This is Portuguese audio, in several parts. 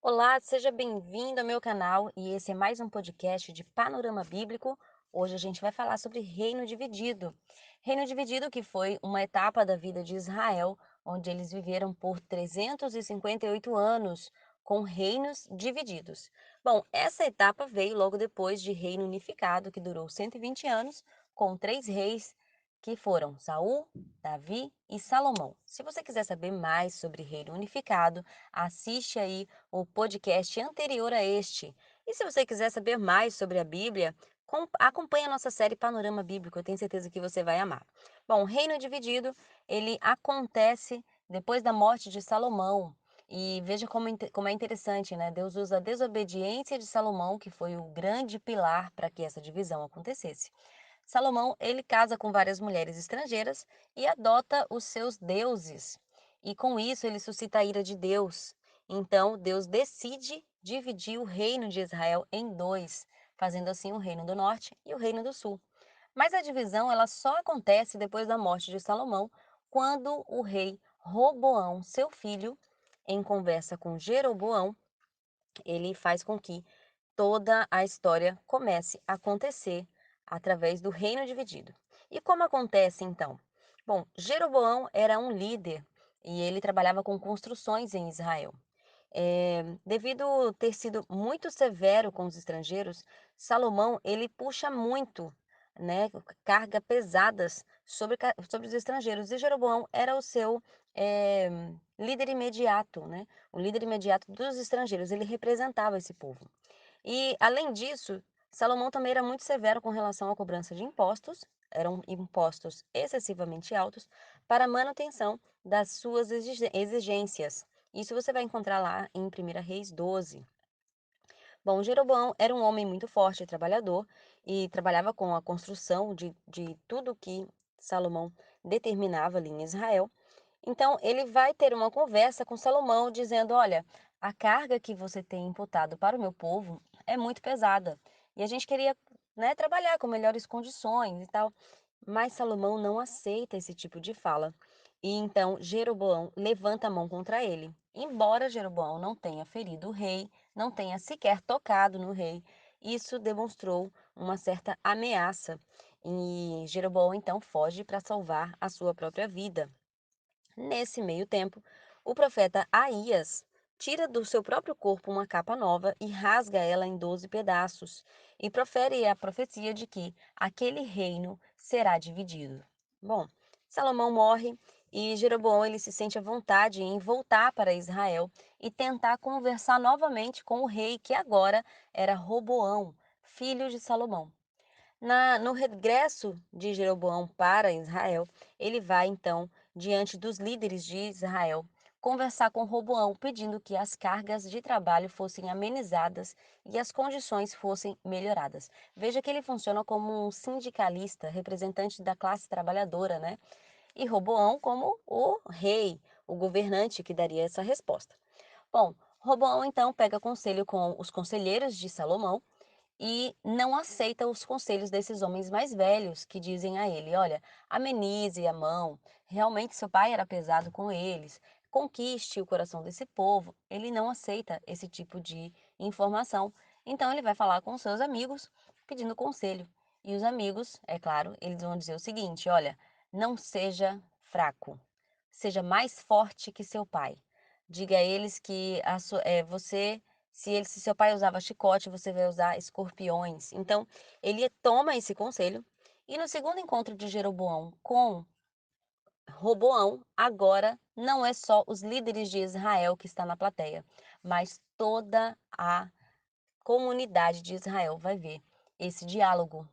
Olá, seja bem-vindo ao meu canal e esse é mais um podcast de Panorama Bíblico. Hoje a gente vai falar sobre Reino Dividido. Reino Dividido que foi uma etapa da vida de Israel, onde eles viveram por 358 anos com reinos divididos. Bom, essa etapa veio logo depois de Reino Unificado, que durou 120 anos, com três reis que foram Saul, Davi e Salomão. Se você quiser saber mais sobre Reino Unificado, assiste aí o podcast anterior a este. E se você quiser saber mais sobre a Bíblia, acompanhe a nossa série Panorama Bíblico, eu tenho certeza que você vai amar. Bom, o reino dividido, ele acontece depois da morte de Salomão. E veja como é interessante, né? Deus usa a desobediência de Salomão, que foi o grande pilar para que essa divisão acontecesse. Salomão, ele casa com várias mulheres estrangeiras e adota os seus deuses. E com isso ele suscita a ira de Deus. Então Deus decide dividir o reino de Israel em dois, fazendo assim o reino do norte e o reino do sul. Mas a divisão ela só acontece depois da morte de Salomão, quando o rei Roboão, seu filho, em conversa com Jeroboão, ele faz com que toda a história comece a acontecer através do reino dividido. E como acontece então? Bom, Jeroboão era um líder e ele trabalhava com construções em Israel. Devido ter sido muito severo com os estrangeiros, Salomão ele puxa muito, né, carga pesadas sobre os estrangeiros. E Jeroboão era o seu eh, líder imediato, né, o líder imediato dos estrangeiros. Ele representava esse povo. E além disso, Salomão também era muito severo com relação à cobrança de impostos. Eram impostos excessivamente altos para a manutenção das suas exigências. Isso você vai encontrar lá em 1 Reis 12. Bom, Jeroboão era um homem muito forte e trabalhador e trabalhava com a construção de tudo que Salomão determinava ali em Israel. Então, ele vai ter uma conversa com Salomão dizendo: Olha, a carga que você tem imputado para o meu povo é muito pesada e a gente queria, né, trabalhar com melhores condições e tal. Mas Salomão não aceita esse tipo de fala. E então Jeroboão levanta a mão contra ele. Embora Jeroboão não tenha ferido o rei, não tenha sequer tocado no rei, isso demonstrou uma certa ameaça. E Jeroboão então foge para salvar a sua própria vida. Nesse meio tempo, o profeta Aías tira do seu próprio corpo uma capa nova e rasga ela em 12 pedaços, e profere a profecia de que aquele reino será dividido. Bom, Salomão morre e Jeroboão ele se sente à vontade em voltar para Israel e tentar conversar novamente com o rei que agora era Roboão, filho de Salomão. No regresso de Jeroboão para Israel, ele vai então diante dos líderes de Israel conversar com Roboão, pedindo que as cargas de trabalho fossem amenizadas e as condições fossem melhoradas. Veja que ele funciona como um sindicalista, representante da classe trabalhadora, né? E Roboão como o rei, o governante que daria essa resposta. Bom, Roboão então pega conselho com os conselheiros de Salomão e não aceita os conselhos desses homens mais velhos que dizem a ele: olha, amenize a mão, realmente seu pai era pesado com eles, conquiste o coração desse povo. Ele não aceita esse tipo de informação. Então ele vai falar com seus amigos pedindo conselho. E os amigos, é claro, eles vão dizer o seguinte: olha, não seja fraco, seja mais forte que seu pai. Diga a eles que você se seu pai usava chicote, você vai usar escorpiões. Então, ele toma esse conselho. E no segundo encontro de Jeroboão com Roboão, agora não é só os líderes de Israel que está na plateia, mas toda a comunidade de Israel vai ver esse diálogo.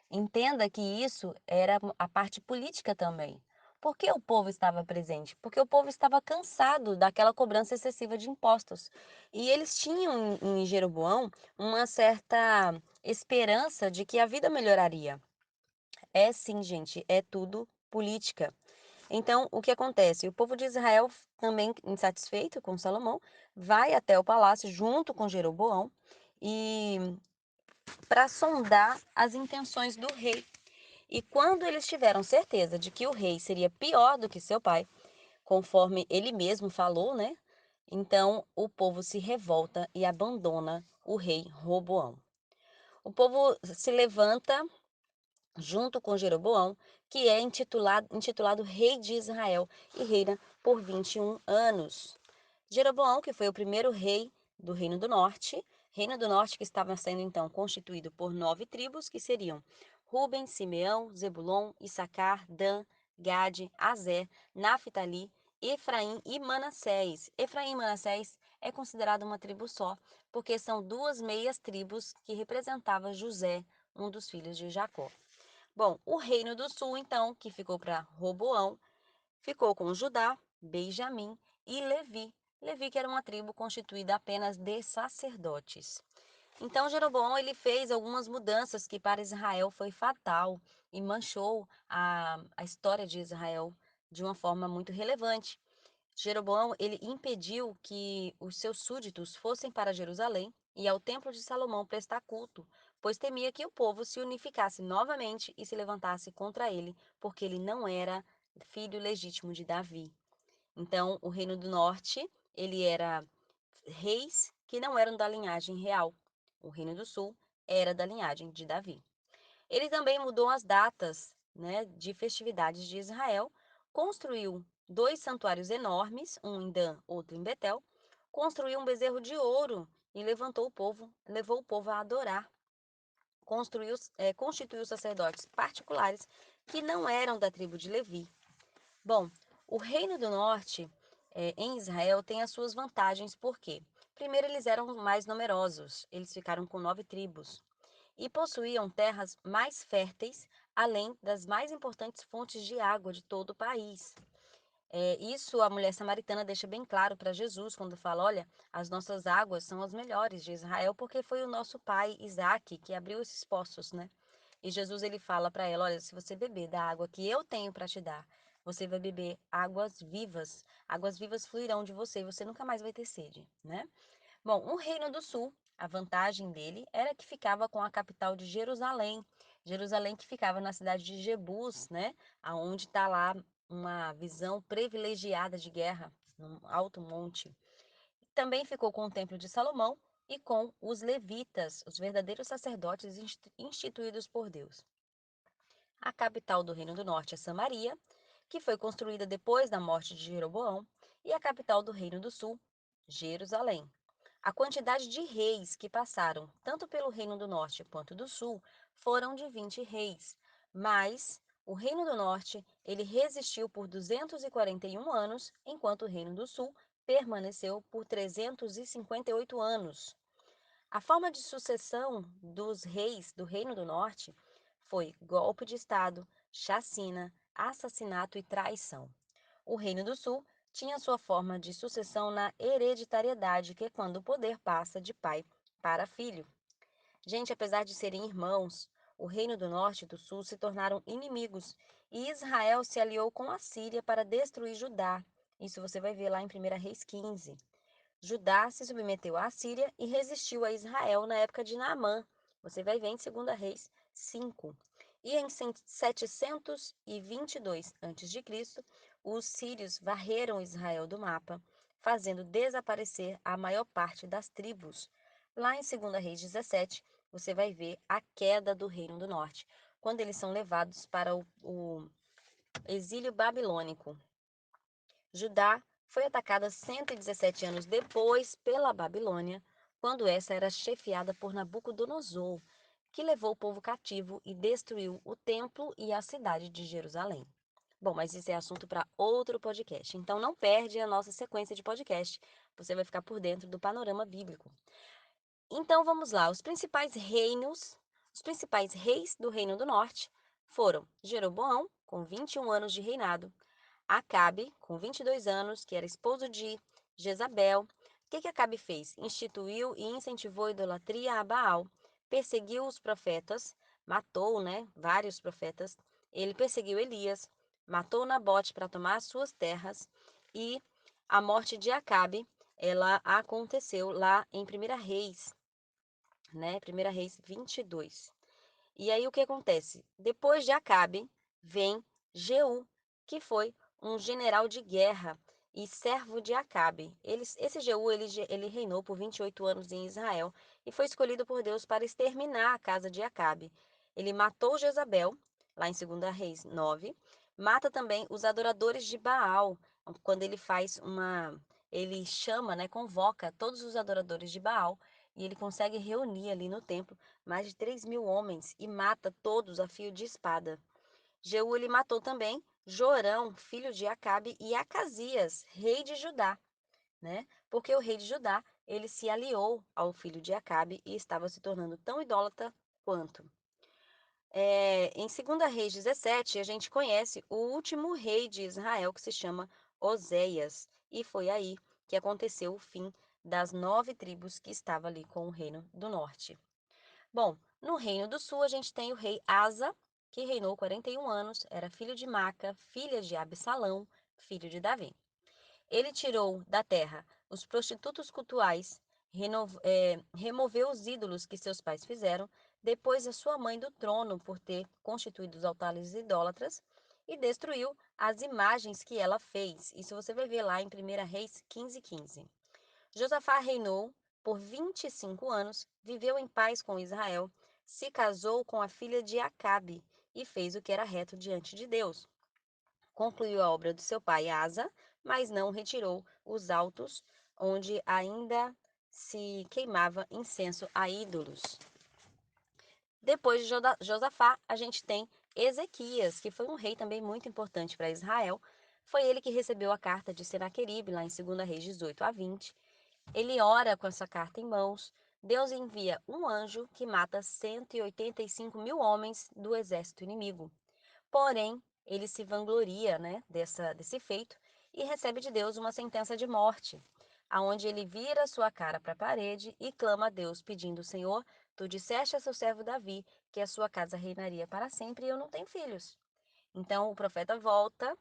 Entenda que isso era a parte política também. Por que o povo estava presente? Porque o povo estava cansado daquela cobrança excessiva de impostos. E eles tinham em Jeroboão uma certa esperança de que a vida melhoraria. É sim, gente, é tudo política. Então, o que acontece? O povo de Israel, também insatisfeito com Salomão, vai até o palácio junto com Jeroboão e para sondar as intenções do rei. E quando eles tiveram certeza de que o rei seria pior do que seu pai, conforme ele mesmo falou, né? Então o povo se revolta e abandona o rei Roboão. O povo se levanta junto com Jeroboão, que é intitulado rei de Israel e reina por 21 anos. Jeroboão, que foi o primeiro rei do Reino do Norte que estava sendo então constituído por 9 tribos, que seriam Ruben, Simeão, Zebulon, Issacar, Dan, Gade, Azer, Naphtali, Efraim e Manassés. Efraim e Manassés é considerado uma tribo só, porque são duas meias tribos que representavam José, um dos filhos de Jacó. Bom, o Reino do Sul, então, que ficou para Roboão, ficou com Judá, Benjamim e Levi. Levi, que era uma tribo constituída apenas de sacerdotes. Então, Jeroboão ele fez algumas mudanças que para Israel foi fatal e manchou a história de Israel de uma forma muito relevante. Jeroboão ele impediu que os seus súditos fossem para Jerusalém e ao templo de Salomão prestar culto, pois temia que o povo se unificasse novamente e se levantasse contra ele, porque ele não era filho legítimo de Davi. Então, o reino do norte, ele era reis que não eram da linhagem real. O reino do sul era da linhagem de Davi. Ele também mudou as datas, né, de festividades de Israel, construiu 2 santuários enormes, um em Dan, outro em Betel, construiu um bezerro de ouro e levou o povo a adorar. Constituiu sacerdotes particulares que não eram da tribo de Levi. Bom, o Reino do Norte, em Israel, tem as suas vantagens, por quê? Primeiro, eles eram mais numerosos, eles ficaram com 9 tribos e possuíam terras mais férteis, além das mais importantes fontes de água de todo o país. Isso a mulher samaritana deixa bem claro para Jesus quando fala: olha, as nossas águas são as melhores de Israel, porque foi o nosso pai Isaque que abriu esses poços, né? E Jesus ele fala para ela: olha, se você beber da água que eu tenho para te dar, você vai beber águas vivas fluirão de você e você nunca mais vai ter sede, né? Bom, o Reino do Sul, a vantagem dele era que ficava com a capital de Jerusalém. Jerusalém que ficava na cidade de Jebus, né? Aonde está lá uma visão privilegiada de guerra, num alto monte. Também ficou com o Templo de Salomão e com os levitas, os verdadeiros sacerdotes instituídos por Deus. A capital do Reino do Norte é Samaria, que foi construída depois da morte de Jeroboão, e a capital do Reino do Sul, Jerusalém. A quantidade de reis que passaram tanto pelo Reino do Norte quanto do Sul foram de 20 reis, mas o Reino do Norte ele resistiu por 241 anos, enquanto o Reino do Sul permaneceu por 358 anos. A forma de sucessão dos reis do Reino do Norte foi golpe de Estado, chacina, assassinato e traição. O Reino do Sul tinha sua forma de sucessão na hereditariedade, que é quando o poder passa de pai para filho. Gente, apesar de serem irmãos, o Reino do Norte e do Sul se tornaram inimigos e Israel se aliou com a Síria para destruir Judá. Isso você vai ver lá em 1 Reis 15. Judá se submeteu à Síria e resistiu a Israel na época de Naamã. Você vai ver em 2 Reis 5. E em 722 a.C., os sírios varreram Israel do mapa, fazendo desaparecer a maior parte das tribos. Lá em 2 Reis 17, você vai ver a queda do Reino do Norte, quando eles são levados para o exílio babilônico. Judá foi atacada 117 anos depois pela Babilônia, quando essa era chefiada por Nabucodonosor, que levou o povo cativo e destruiu o templo e a cidade de Jerusalém. Bom, mas isso é assunto para outro podcast, então não perde a nossa sequência de podcast, você vai ficar por dentro do panorama bíblico. Então vamos lá, os principais reis do Reino do Norte foram Jeroboão, com 21 anos de reinado, Acabe, com 22 anos, que era esposo de Jezabel. O que Acabe fez? Instituiu e incentivou a idolatria a Baal, perseguiu os profetas, matou, né, vários profetas. Ele perseguiu Elias, matou Nabote para tomar as suas terras e a morte de Acabe, ela aconteceu lá em 1 Reis, né, 1 Reis 22. E aí o que acontece? Depois de Acabe, vem Jeú, que foi um general de guerra. e servo de Acabe. Esse Jeú, ele reinou por 28 anos em Israel e foi escolhido por Deus para exterminar a casa de Acabe. Ele matou Jezabel, lá em 2 Reis 9, mata também os adoradores de Baal, quando ele chama, né, convoca todos os adoradores de Baal e ele consegue reunir ali no templo mais de 3.000 homens e mata todos a fio de espada. Jeú ele matou também Jorão, filho de Acabe, e Acasias, rei de Judá, né? Porque o rei de Judá, ele se aliou ao filho de Acabe e estava se tornando tão idólatra quanto. Em 2 Reis 17, a gente conhece o último rei de Israel, que se chama Oséias, e foi aí que aconteceu o fim das 9 tribos que estavam ali com o reino do norte. Bom, no Reino do Sul a gente tem o rei Asa, que reinou 41 anos, era filho de Maca, filha de Absalão, filho de Davi. Ele tirou da terra os prostitutos cultuais, removeu os ídolos que seus pais fizeram, depois a sua mãe do trono por ter constituído os altares idólatras e destruiu as imagens que ela fez. Isso você vai ver lá em 1 Reis 15:15. Josafá reinou por 25 anos, viveu em paz com Israel, se casou com a filha de Acabe e fez o que era reto diante de Deus. Concluiu a obra do seu pai Asa, mas não retirou os altos onde ainda se queimava incenso a ídolos. Depois de Josafá, a gente tem Ezequias, que foi um rei também muito importante para Israel. Foi ele que recebeu a carta de Senaqueribe, lá em 2 Reis 18-20. Ele ora com essa carta em mãos. Deus envia um anjo que mata 185 mil homens do exército inimigo. Porém, ele se vangloria, né, desse feito e recebe de Deus uma sentença de morte, aonde ele vira sua cara para a parede e clama a Deus, pedindo: Senhor, tu disseste a seu servo Davi que a sua casa reinaria para sempre e eu não tenho filhos. Então o profeta volta,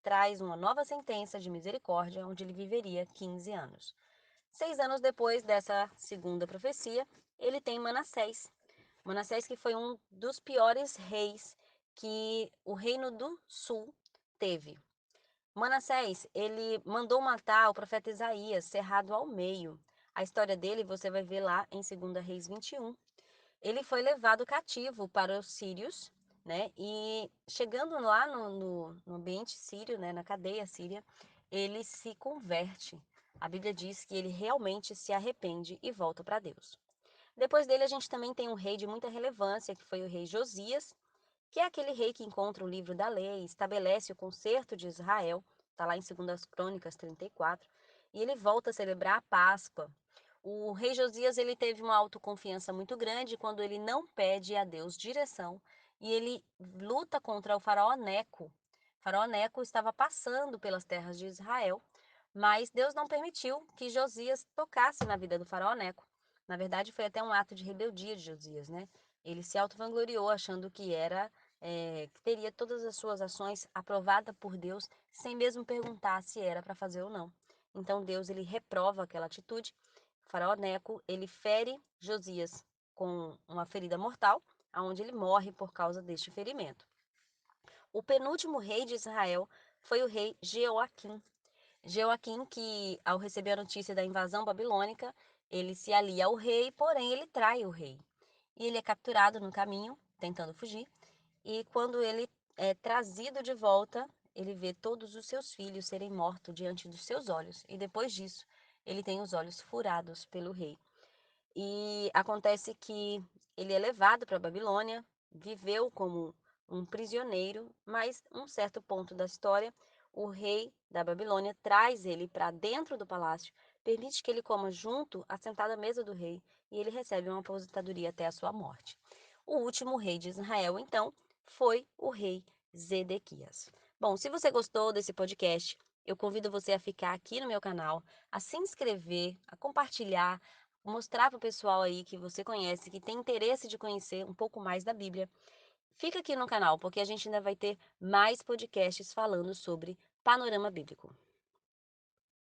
traz uma nova sentença de misericórdia, onde ele viveria 15 anos. 6 anos depois dessa segunda profecia, ele tem Manassés. Manassés que foi um dos piores reis que o Reino do Sul teve. Manassés, ele mandou matar o profeta Isaías, cerrado ao meio. A história dele você vai ver lá em 2 Reis 21. Ele foi levado cativo para os sírios, né? E chegando lá no ambiente sírio, né? Na cadeia síria, ele se converte. A Bíblia diz que ele realmente se arrepende e volta para Deus. Depois dele, a gente também tem um rei de muita relevância, que foi o rei Josias, que é aquele rei que encontra o livro da lei, estabelece o concerto de Israel, está lá em 2 Crônicas 34, e ele volta a celebrar a Páscoa. O rei Josias ele teve uma autoconfiança muito grande quando ele não pede a Deus direção e ele luta contra o faraó Neco. O faraó Neco estava passando pelas terras de Israel, mas Deus não permitiu que Josias tocasse na vida do faraó Neco. Na verdade, foi até um ato de rebeldia de Josias, né? Ele se auto-vangloriou achando que teria todas as suas ações aprovadas por Deus, sem mesmo perguntar se era para fazer ou não. Então Deus ele reprova aquela atitude. O faraó Neco ele fere Josias com uma ferida mortal, aonde ele morre por causa deste ferimento. O penúltimo rei de Israel foi o rei Jeoaquim. Jeoaquim, que ao receber a notícia da invasão babilônica, ele se alia ao rei, porém ele trai o rei. E ele é capturado no caminho, tentando fugir, e quando ele é trazido de volta, ele vê todos os seus filhos serem mortos diante dos seus olhos. E depois disso, ele tem os olhos furados pelo rei. E acontece que ele é levado para a Babilônia, viveu como um prisioneiro, mas um certo ponto da história, o rei da Babilônia traz ele para dentro do palácio, permite que ele coma junto, assentado à mesa do rei, e ele recebe uma aposentadoria até a sua morte. O último rei de Israel, então, foi o rei Zedequias. Bom, se você gostou desse podcast, eu convido você a ficar aqui no meu canal, a se inscrever, a compartilhar, mostrar para o pessoal aí que você conhece, que tem interesse de conhecer um pouco mais da Bíblia. Fica aqui no canal, porque a gente ainda vai ter mais podcasts falando sobre panorama bíblico.